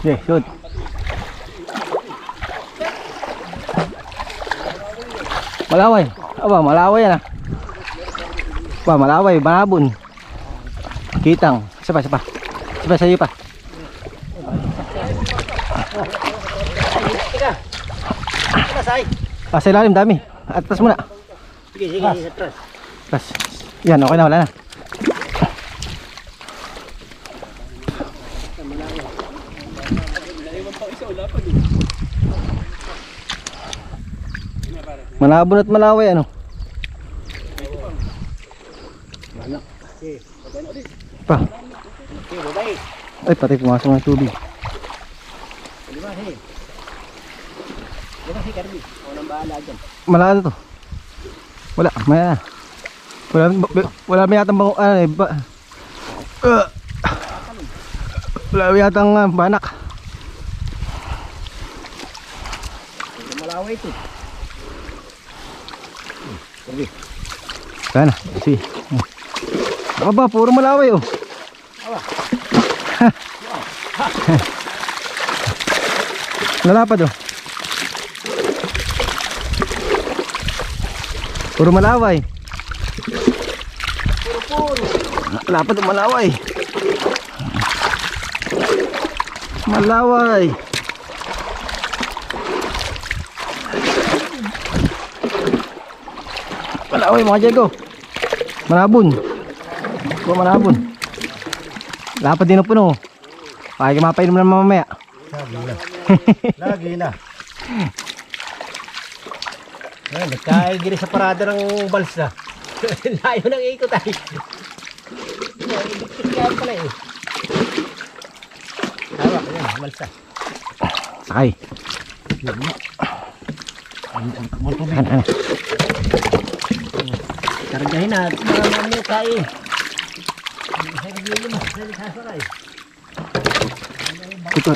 Okay, shoot. Malaway. Aba, malaway yan ah. Aba, malaway, banabon. Kitang. Isa pa, isa pa. Isa pa, sa'yo pa. Sa ilalim, dami. Atras muna. Sige, sige, atras. Atras. Yan, okay na, wala na. Manabon at malaway ano? Pa. Ay, pati pumasok ng tubig. Malado to. Wala, maya na. Wala may yatang bango, ano eh, wala may yatang banak. Malaway ito. Wala na, sige. Aba, puro malaway oh. Lalapad oh. Puro malaway. Puro. Lapad oh, malaway. Malaway. Malaway mga Diego. Manabon. Manabon. Lapad din ang puno. Pakay ka mapainom na mamaya. Lagi na. Lagi na. Nagkaigiri sa parada ng balsa. Layo ng ikot ay. Iliktik yan pala eh. Tawa ko yan, balsa. Sakay. Ano? Kargahin na, mga tayo. Ito.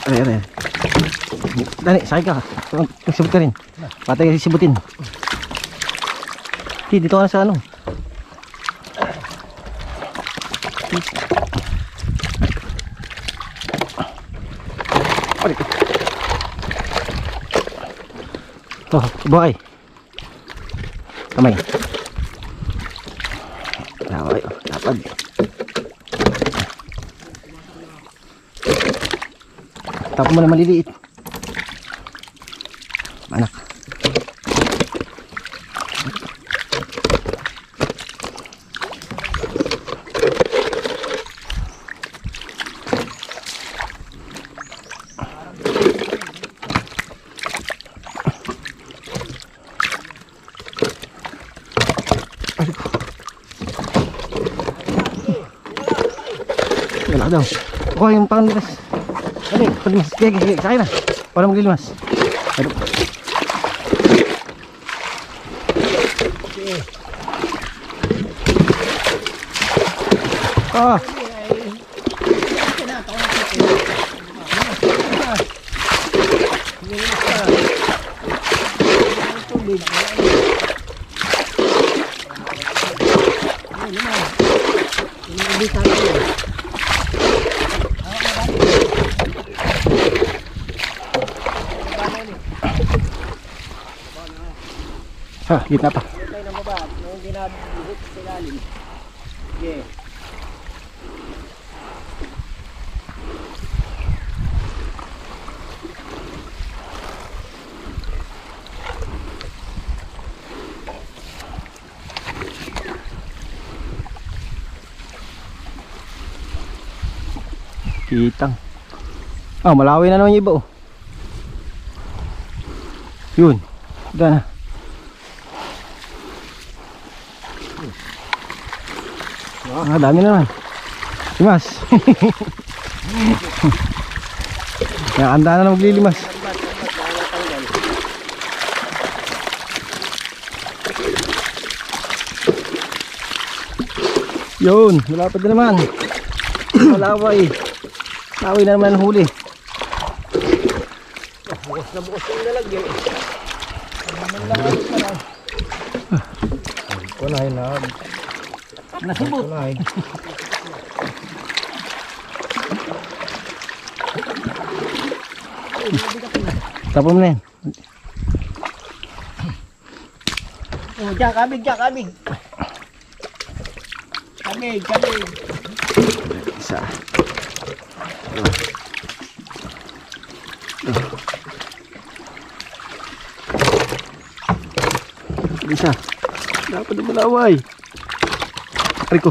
Aray. Dali, sakay ka. Nagsibot ka rin. Patay ka sisibutin. Dito ka na sa ano. Oh, buhay. Kamay. Lapad. Tapos mo na maliliit. Anak. Wala daw. Oh, yung panglimas. Ano? Panglimas. Sige, sakay na. Wala maglilimas. Ano? Ah. Ah, gitna pa. Kitang. Ah, malaway na naman yung iba oh. Yun. Diyan na. Ah, dami na naman. Limas. Nakanda na maglilimas. Yun, malapad na naman. Malaway. Malaway na naman ang huli. Bukas na bukas yung nalagyan. Kunay na. Nasibot. Tapon mo na yan. Oh, diyan, kabig, diyan, kabig. Kabig, kabig. Isa. Isa. Dapat na malaway. Ari ko.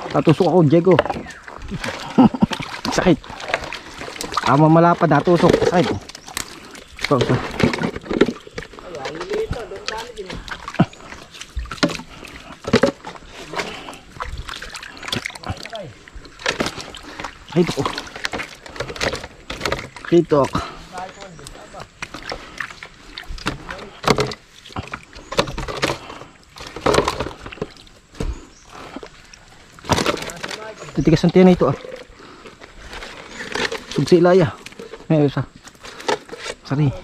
Tatusok ako, Diego. Sakit. Tama malapad, natusok. Sakit. Ito. Ito. Ito. Titigas ang tiyan na ito ah. Sugsi ilaya. May isa. Sari.